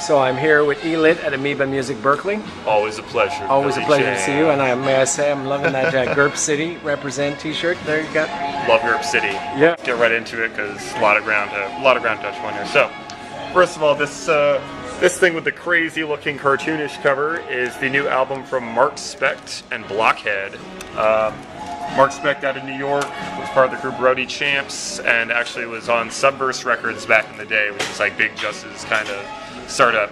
So I'm here with E-Lit at Amoeba Berkeley. Always a pleasure. Always a pleasure to see you, and may I say I'm loving that GURP City represent T-shirt. There you go. Love GURP City. Yeah. Get right into it because a lot of ground to touch on here. So, first of all, this thing with the crazy-looking cartoonish cover is the new album from Mark Specht and Blockhead. Mark Specht out of New York was part of the group Roadie Champs and actually was on Subverse Records back in the day, which was like Big Just's kind of startup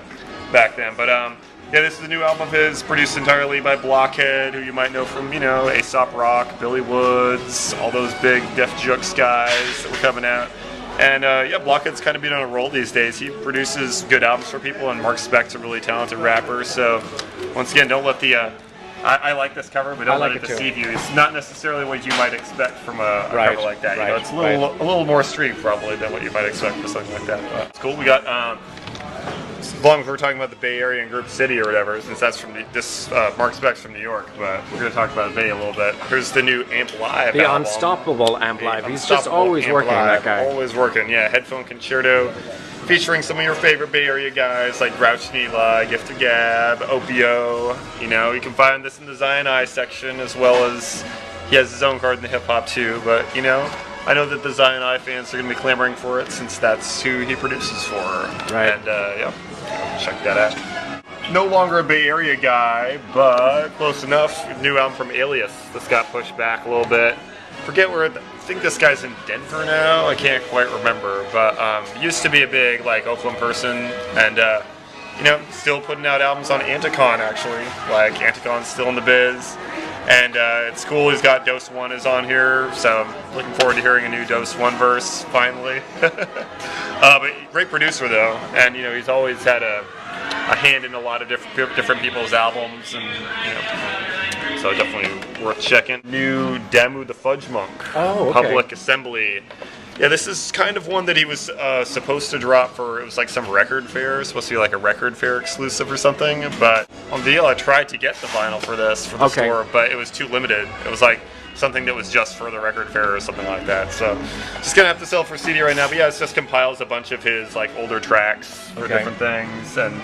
back then. But yeah, this is a new album of his, produced entirely by Blockhead, who you might know from, Aesop Rock, Billy Woods, all those big Def Jux guys that were coming out. And yeah, Blockhead's kind of been on a roll these days. He produces good albums for people, and Mark Specht's a really talented rapper. So once again, don't let the I like this cover, but don't let it deceive you. It's not necessarily what you might expect from a cover like that. It's a little more street probably than what you might expect for something like that. But it's cool. We got as long as we're talking about the Bay Area and GURP City or whatever, since that's from Mark Specht's from New York, but we're going to talk about the Bay a little bit. Here's the new Amp Live The album. Unstoppable Amp Live. He's just always working, that guy. Always working, yeah. Headphone Concerto, featuring some of your favorite Bay Area guys like Grouch and Eli, Gift of Gab, Opio. You can find this in the Zion I section, as well as he has his own card in the hip hop too. But I know that the Zion I fans are going to be clamoring for it since that's who he produces for. Right. And yeah, check that out. No longer a Bay Area guy, but close enough. New album from Alias. This got pushed back a little bit. Forget where. I think this guy's in Denver now. I can't quite remember, but used to be a big Oakland person, and still putting out albums on Anticon actually. Anticon's still in the biz, and it's cool. He's got Dose 1 is on here, so I'm looking forward to hearing a new Dose 1 verse finally. But great producer though, and he's always had a hand in a lot of different people's albums, and so definitely worth checking. New Damu the Fudge Monk. Oh, okay. Public Assembly. Yeah, this is kind of one that he was supposed to drop for, it was some record fair, supposed to be a record fair exclusive or something, but on the deal I tried to get the vinyl for the store, but it was too limited. It was something that was just for the record fair or something like that, so just gonna have to sell for CD right now. But yeah, it just compiles a bunch of his older tracks or different things, and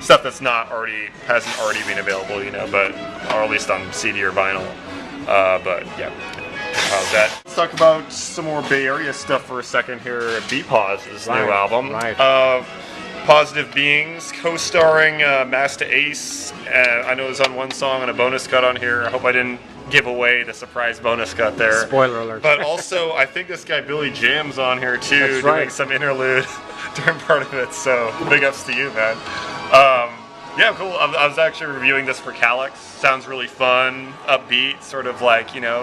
stuff that's hasn't already been available, but or at least on CD or vinyl. But yeah, how's that? Let's talk about some more Bay Area stuff for a second here. Beat Pause's new album. Right. Positive Beings, co-starring Masta Ace. I know it was on one song and a bonus cut on here. I hope I didn't give away the surprise bonus cut there. Spoiler alert. But also, I think this guy Billy Jam's on here too, doing some interlude during part of it. So big ups to you, man. Yeah, cool. I was actually reviewing this for Calyx. Sounds really fun, upbeat, sort of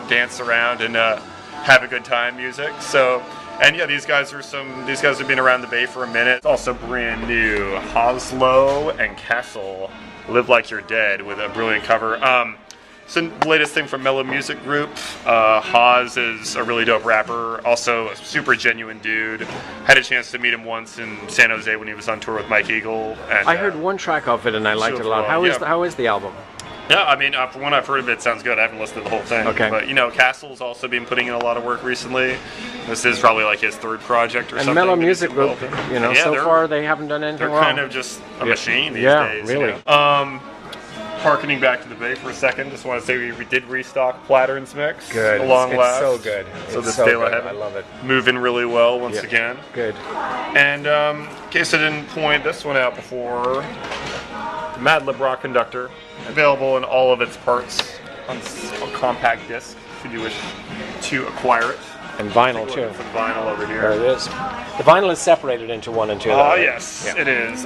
dance around and have a good time music. So, and yeah, these guys have been around the Bay for a minute. It's also brand new. Hoslow and Castle, Live Like You're Dead, with a brilliant cover. So the latest thing from Mellow Music Group. Haas is a really dope rapper, also a super genuine dude. Had a chance to meet him once in San Jose when he was on tour with Mike Eagle. And, I heard one track of it and I liked it a lot. How is the album? Yeah, I mean, from what I've heard of it, sounds good. I haven't listened to the whole thing. Okay. But, Castle's also been putting in a lot of work recently. This is probably his third project or something. And Mellow Music Group, so far they haven't done anything wrong. They're kind of just a machine these days. Yeah, really. Harkening back to the Bay for a second, just want to say we did restock Plattern's mix. Good. It's so good. So this Day Heaven, I love it. Moving really well once again. Good. And in case I didn't point this one out before, Mad Lib Rock Conductor, available in all of its parts on compact disc, should you wish to acquire it. And vinyl too. For the vinyl over here. There it is. The vinyl is separated into 1 and 2. Oh, yes, it is.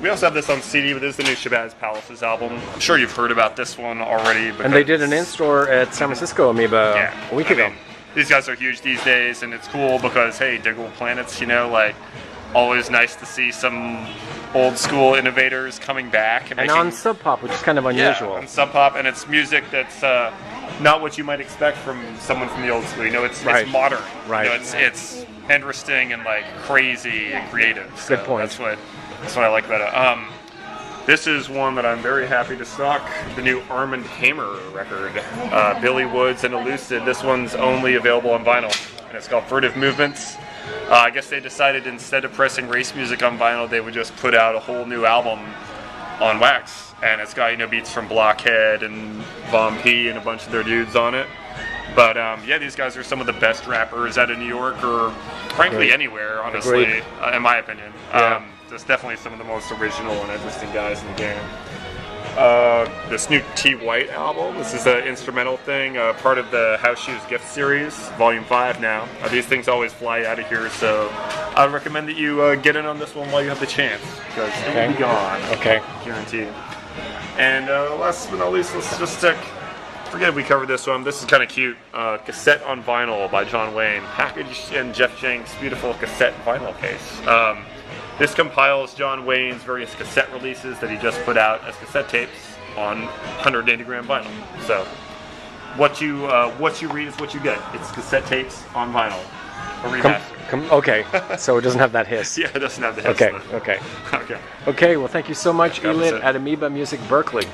We also have this on CD, but this is the new Shabazz Palaces album. I'm sure you've heard about this one already. And they did an in-store at San Francisco Amoeba a week ago. These guys are huge these days, and it's cool because, hey, Digable Planets, always nice to see some old school innovators coming back. And on Sub Pop, which is kind of unusual. Yeah, on Sub Pop, and it's music that's not what you might expect from someone from the old school. It's modern. Right. It's interesting and crazy and creative. So good point. That's what I like about it. This is one that I'm very happy to stock, the new Armand Hammer record, Billy Woods and Elucid. This one's only available on vinyl, and it's called Furtive Movements. I guess they decided instead of pressing race music on vinyl, they would just put out a whole new album on wax, and it's got beats from Blockhead and Von P and a bunch of their dudes on it. But yeah, these guys are some of the best rappers out of New York, or frankly anywhere, honestly, in my opinion. Yeah. There's definitely some of the most original and interesting guys in the game. This new T. White album, this is an instrumental thing, part of the House Shoes Gift Series, Volume 5 now. These things always fly out of here, so I would recommend that you get in on this one while you have the chance, because it will be gone. Okay. Guaranteed. And last but not least, let's just forget we covered this one. This is kind of cute. Cassette on Vinyl by John Wayne, packaged in Jeff Jenk's beautiful cassette vinyl case. This compiles John Wayne's various cassette releases that he just put out as cassette tapes on 180-gram vinyl. So, what you read is what you get. It's cassette tapes on vinyl, a remaster. Okay, so it doesn't have that hiss. Yeah, it doesn't have the hiss. Okay, though. okay. Okay. Okay, well, thank you so much, That was E-Lit it. at Amoeba Music Berkeley.